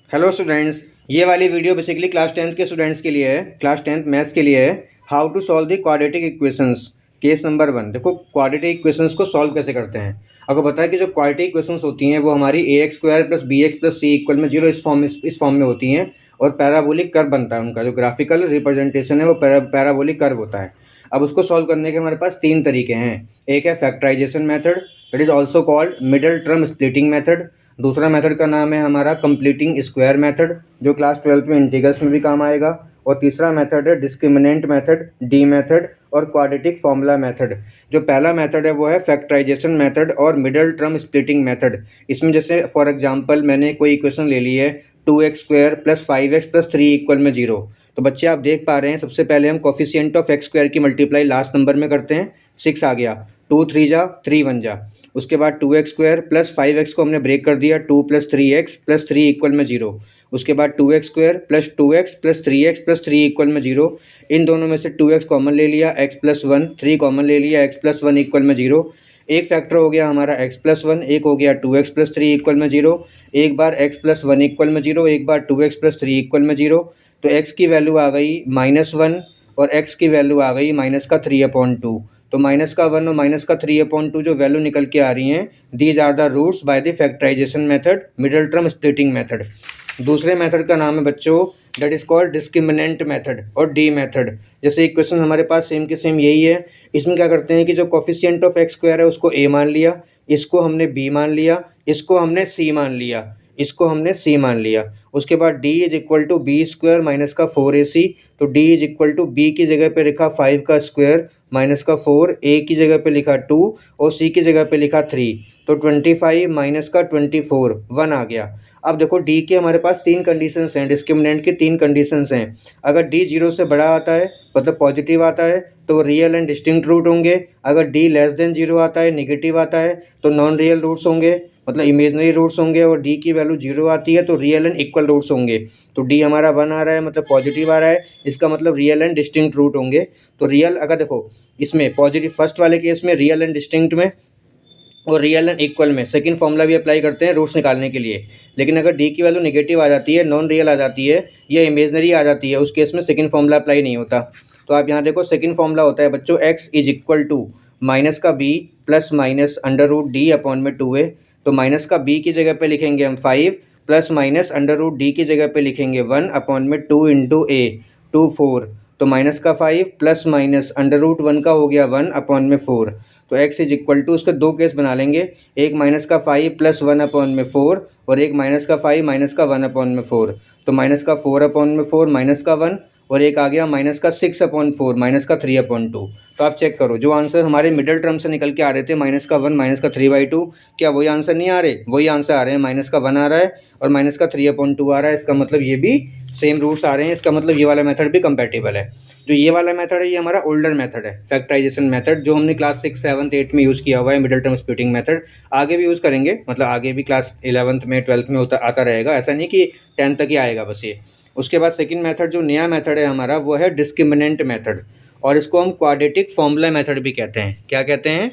Hello students, ये वाली video basically class 10th के स्टूडेंट्स के लिए है। क्लास 10th मैथ्स के लिए है। How to solve the quadratic equations. Case number 1। देखो क्वाड्रेटिक इक्वेशंस को सॉल्व कैसे करते हैं। आपको पता है कि जो क्वाड्रेटिक इक्वेशंस होती हैं वो हमारी ax² + bx + c = 0 इस फॉर्म में होती हैं और पैराबोलिक कर्व बनता है। उनका जो ग्राफिकल रिप्रेजेंटेशन है वो पैराबोलिक कर्व होता है। अब उसको सॉल्व करने के हमारे पास 3 तरीके हैं। एक है factorization method, that is also called middle term splitting method. दूसरा मेथड का नाम है हमारा कंप्लीटिंग स्क्वायर मेथड, जो क्लास 12 में इंटीग्रल्स में भी काम आएगा। और तीसरा मेथड है डिस्क्रिमिनेंट मेथड, डी मेथड और क्वाड्रेटिक फॉर्मूला मेथड। जो पहला मेथड है वो है फैक्टराइजेशन मेथड और मिडल टर्म स्प्लिटिंग मेथड। इसमें जैसे फॉर एग्जांपल मैंने कोई इक्वेशन ले ली है 2x² + 5x + 3 = 0। तो बच्चे आप देख पा रहे हैं, सबसे पहले हम कोफिशिएंट ऑफ x² की मल्टीप्लाई लास्ट नंबर में करते हैं। 6 आ गया, 2 3 जा 3 1 जा। उसके बाद 2x² + 5x को हमने ब्रेक कर दिया, 2 + 3x + 3 = 0। उसके बाद 2x² + 2x + 3x + 3 = 0। इन दोनों में से 2x कॉमन ले लिया, x + 1, 3 कॉमन ले लिया, x + 1 = 0। एक फैक्टर हो गया हमारा x + 1, एक हो गया 2x + 3 = 0। एक बार x + 1 = 0, एक बार 2x + 3 = 0। तो x की वैल्यू आ गई -1 और x की वैल्यू आ गई -3/2। तो -1 और -3/2 जो वैल्यू निकल के आ रही हैं, these are the roots by the factorization method, middle term splitting method. दूसरे मेथड का नाम है बच्चों that is called discriminant method और डी मेथड। जैसे इक्वेशन हमारे पास सेम के सेम यही है। इसमें क्या करते हैं कि जो कोफिशिएंट ऑफ x² है उसको a मान लिया, इसको हमने b मान लिया, इसको हमने c मान लिया, इसको हमने c मान लिया। उसके बाद d = b² - 4ac। तो d = b की जगह पे लिखा 5 का स्क्वायर -4, a की जगह पे लिखा 2 और c की जगह पे लिखा 3। तो 25 - 24 1 आ गया। अब देखो d के हमारे पास 3 कंडीशंस हैं, डिस्क्रिमिनेंट की 3 कंडीशंस हैं। अगर d 0 से बड़ा आता है मतलब पॉजिटिव आता है तो वो रियल एंड डिस्टिंक्ट रूट होंगे। अगर d <0 आता है, नेगेटिव आता है तो नॉन रियल रूट्स होंगे, मतलब इमेजनरी रूट्स होंगे। और d की वैल्यू 0 आती है तो रियल एंड इक्वल रूट्स होंगे। तो d हमारा 1 आ रहा है मतलब पॉजिटिव आ रहा है, इसका मतलब रियल एंड डिस्टिंक्ट रूट होंगे। तो रियल अगर देखो इसमें पॉजिटिव फर्स्ट वाले केस में रियल एंड डिस्टिंक्ट में और रियल एंड इक्वल में सेकंड फॉर्मूला भी अप्लाई करते हैं रूट्स निकालने के लिए। लेकिन अगर d की वैल्यू नेगेटिव आ जाती है, नॉन रियल आ जाती है या इमेजनरी आ जाती है, उस केस में सेकंड फॉर्मूला अप्लाई नहीं होता। तो आप यहाँ देखो सेकंड फॉर्मूला होता है बच्चों x = -b + -√d/2a। तो माइनस का b की जगह पे लिखेंगे हम 5 प्लस -√d की जगह पे लिखेंगे 1/2 × a 2 4। तो माइनस का 5 प्लस -√1 का हो गया 1/4। तो x उसके दो केस बना लेंगे, एक माइनस का 5 + 1/4 और एक माइनस का 5 -1/4। तो माइनस का 4/4 माइनस का 1 और एक आ गया माइनस का 6/4 -3/2। तो आप चेक करो जो आंसर हमारे मिडिल टर्म से निकल के आ रहे थे -1 -3/2, क्या वही आंसर नहीं आ रहे? वही आंसर आ रहे हैं। -1 आ रहा है और -3/2 आ रहा है। इसका मतलब ये भी सेम रूट्स आ रहे हैं, इसका मतलब ये वाला मेथड भी कंपेटेबल है। जो ये वाला मेथड है ये हमारा ओल्डर मेथड है, फैक्टराइजेशन मेथड, जो हमने क्लास 6 7 8 में यूज़ किया हुआ है। मिडिल टर्म स्प्लिटिंग मेथड आगे भी यूज़ करेंगे, मतलब आगे भी क्लास 11th में 12th में आता रहेगा, ऐसा नहीं कि 10th तक ही आएगा बस ये। उसके बाद सेकंड मेथड जो नया मेथड है हमारा वो है डिस्क्रिमिनेंट मेथड, और इसको हम क्वाड्रेटिक फॉर्मूला मेथड भी कहते हैं। क्या कहते हैं?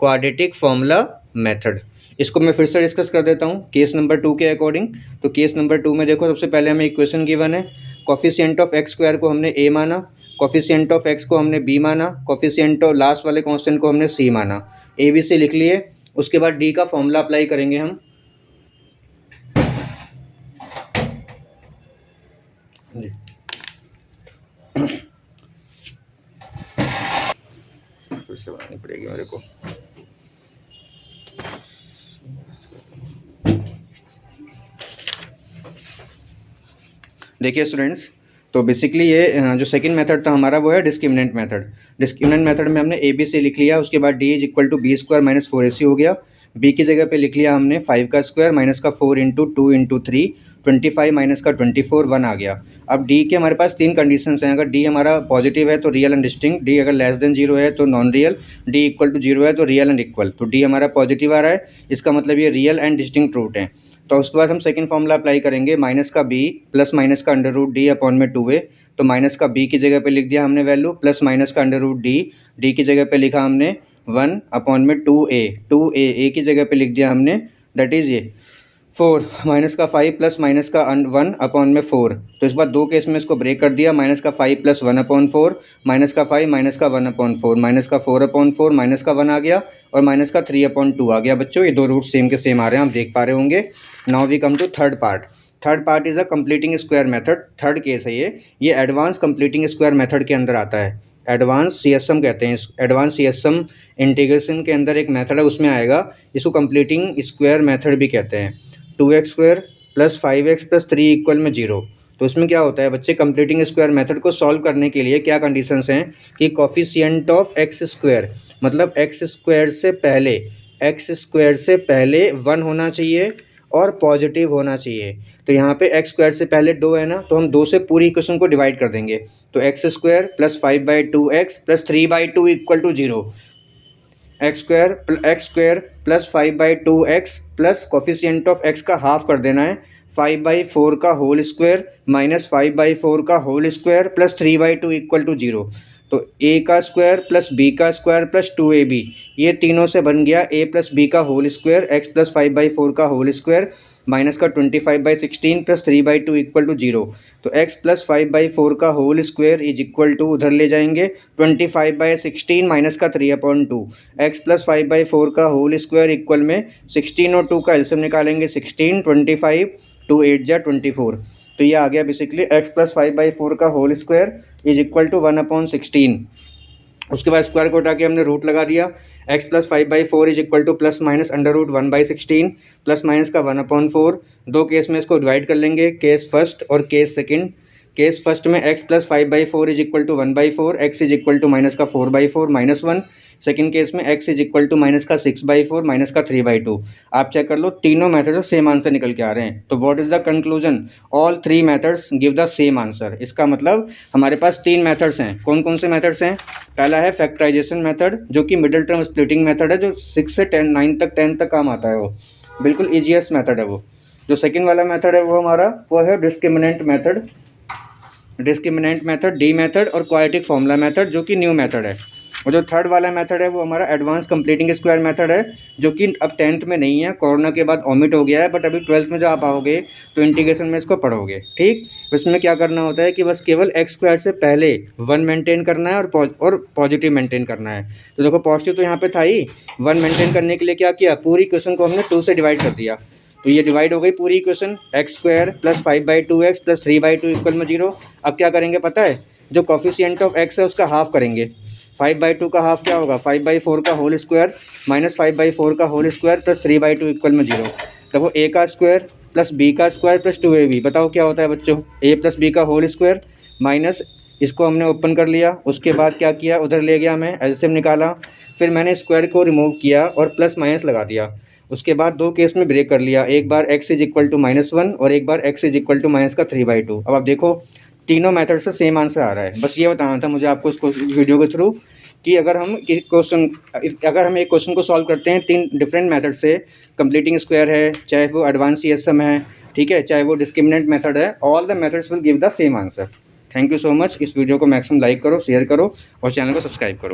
Quadratic formula method. इसको मैं फिर से डिस्कस कर देता हूँ केस नंबर 2 के अकॉर्डिंग। तो केस नंबर 2 में देखो सबसे पहले हमें इक्वेशन गिवन है, कोफिशिएंट ऑफ x² को हमने a माना, कोफिशिएंट ऑफ x को हमने b माना, कोफिशिएंट ऑफ लास्ट वाले कांस्टेंट को हमने c माना। a b c लिख लिए। उसके बाद d का फॉर्मूला अप्लाई करेंगे हम। फिर से बनानी पड़ेगी मेरे को। देखिए स्टूडेंट्स, तो बेसिकली ये जो सेकंड मेथड था हमारा वो है डिस्क्रिमिनेंट मेथड। डिस्क्रिमिनेंट मेथड में हमने a b c लिख लिया। उसके बाद d = b² - 4ac हो गया। b की जगह पे लिख लिया हमने 5 का स्क्वायर -4 × 2 × 3 25 - 24 1 आ गया। अब d के हमारे पास 3 कंडीशंस हैं। अगर d हमारा पॉजिटिव है तो रियल एंड डिस्टिंक्ट, d अगर <0 है तो नॉन रियल, d = 0 है तो रियल एंड इक्वल। तो d हमारा पॉजिटिव आ रहा है, इसका मतलब ये रियल एंड डिस्टिंक्ट रूट है। तो उसके बाद हम सेकंड फॉर्मूला अप्लाई करेंगे, माइनस का b प्लस माइनस का √d/2a। तो माइनस का b की जगह पे लिख दिया हमने वैल्यू, प्लस माइनस का √d की जगह पे लिखा हमने 1/2a, 2a की जगह पे लिख दिया हमने, दैट इज़ ये 4 माइनस का 5 प्लस माइनस का 1 अपॉन में 4। तो इस बार दो केस में इसको ब्रेक कर दिया, माइनस का 5 प्लस 1 अपॉन 4, माइनस का 5 माइनस का 1 अपॉन 4, माइनस का 4 अपॉन 4, माइनस का 1 आ गया और माइनस का 3 अपॉन 2 आ गया। बच्चों ये दो रूट सेम के सेम आ रहे हैं, आप देख पा रहे होंगे। Now we come to third part. Third part is a completing square method. Third case है ये एडवांस कंप्लीटिंग स्क्वायर मेथड के अंदर आता है। एडवांस CSM कहते हैं, एडवांस CSM इंटीग्रेशन के अंदर एक मेथड है, उसमें आएगा। इसको कंप्लीटिंग स्क्वायर मेथड भी कहते हैं। 2x² plus 5x plus 3 equal में 0। तो इसमें क्या होता है बच्चे, कंप्लीटिंग स्क्वायर मेथड को सॉल्व करने के लिए क्या कंडीशंस हैं कि कोफिशिएंट ऑफ x² मतलब x² से पहले 1 होना चाहिए और पॉजिटिव होना चाहिए। तो यहाँ पे x² से पहले 2 है ना, तो हम 2 से पूरी इक्वेशन को डिवाइड कर देंगे। तो x² plus 5/2x plus 3/2 equal to 0। x² plus 5/2x plus coefficient of x का हाफ कर देना है, 5/4 का होल स्क्वायर माइनस 5/4 का whole square plus 3/2 equal to 0। तो a का स्क्वायर प्लस b का स्क्वायर प्लस 2ab, ये तीनों से बन गया a प्लस b का होल स्क्वायर, x प्लस 5/4 का होल स्क्वायर माइनस का 25/16 प्लस 3/2 इक्वल टू 0। तो x प्लस 5/4 का whole square is equal to, उधर ले जाएंगे 25/16 माइनस का 3/2, x प्लस 5/4 का होल स्क्वायर इक्वल में 16 और 2 का एलसीएम निकालेंगे 16, 25, 2 8 जा 24। तो ये आ गया बेसिकली x प्लस 5/4 का whole square is equal to 1/16। उसके बाद स्क्वायर को उठा के हमने रूट लगा दिया, x plus 5/4 is equal to plus minus under root 1/16 plus minus का 1/4। दो केस में इसको डिवाइड कर लेंगे, केस फर्स्ट और केस सेकंड। केस फर्स्ट में x plus 5/4 is equal to 1/4, x is equal to minus का 4/4 माइनस 1। सेकंड केस में x is equal to minus का 6/4 माइनस का 3/2। आप चेक कर लो, तीनों मेथड सेम आंसर निकल के आ रहे हैं। तो what is the conclusion, all three methods give the same answer. इसका मतलब हमारे पास तीन मेथड्स हैं। कौन कौन से मेथड्स हैं? पहला है फैक्टराइजेशन मेथड, जो कि मिडिल टर्म स्प्लिटिंग मेथड है, जो 6 से 10 9 तक 10 तक काम आता है, वो बिल्कुल ईजीएस्ट मेथड है वो। जो सेकंड वाला मेथड है वो हमारा वो है डिस्क्रिमिनेंट मेथड, डी मेथड और क्वाड्रेटिक फॉर्मूला मेथड, जो कि न्यू मेथड है। और जो थर्ड वाला मेथड है वो हमारा एडवांस कंप्लीटिंग स्क्वायर मेथड है, जो कि अब 10th में नहीं है, कोरोना के बाद ओमिट हो गया है, बट अभी 12th में जब आप आओगे तो इंटीग्रेशन में इसको पढ़ोगे। ठीक, तो इसमें क्या करना होता है कि बस केवल x² से पहले 1 मेंटेन करना है और पॉजिटिव मेंटेन करना है। तो देखो पॉजिटिव तो यहाँ पे था ही, 1 मेंटेन करने के लिए क्या किया, पूरी इक्वेशन को हमने 2 से डिवाइड कर दिया। तो ये डिवाइड हो गई पूरी equation, x² plus 5/2x plus 3/2 equal में 0। अब क्या करेंगे पता है, जो कोफिशिएंट ऑफ x है उसका हाफ करेंगे। 5/2 का हाफ क्या होगा, 5/4 का होल स्क्वायर माइनस 5/4 का होल स्क्वायर प्लस 3/2 इक्वल में 0। तब वो a का स्क्वायर प्लस b का स्क्वायर प्लस 2ab, बताओ क्या होता है बच्चों, a प्लस b का होल स्क्वायर माइनस, इसको हमने ओपन कर लिया, उसके बाद क्या किया, उधर ले गया मैं, एलसीएम निकाला, फिर मैंने स्क्वायर को रिमूव किया और प्लस माइनस लगा दिया। उसके बाद दो केस में ब्रेक कर लिया, एक बार x इज इक्वल टू -1 और एक बार x is equal to minus का 3/2। अब आप देखो तीनों मेथड से सेम आंसर आ रहा है। बस ये बताना था मुझे आपको इस वीडियो के थ्रू कि अगर हम एक क्वेश्चन को सॉल्व करते हैं तीन डिफरेंट मेथड से, कंप्लीटिंग स्क्वायर है, चाहे वो एडवांस CSM है, ठीक है, चाहे वो डिस्क्रिमिनेंट मेथड है, all the methods will give the same answer. Thank you so much. इस वीडियो को मैक्सिमम लाइक करो, शेयर करो और चैनल को सब्सक्राइब करो।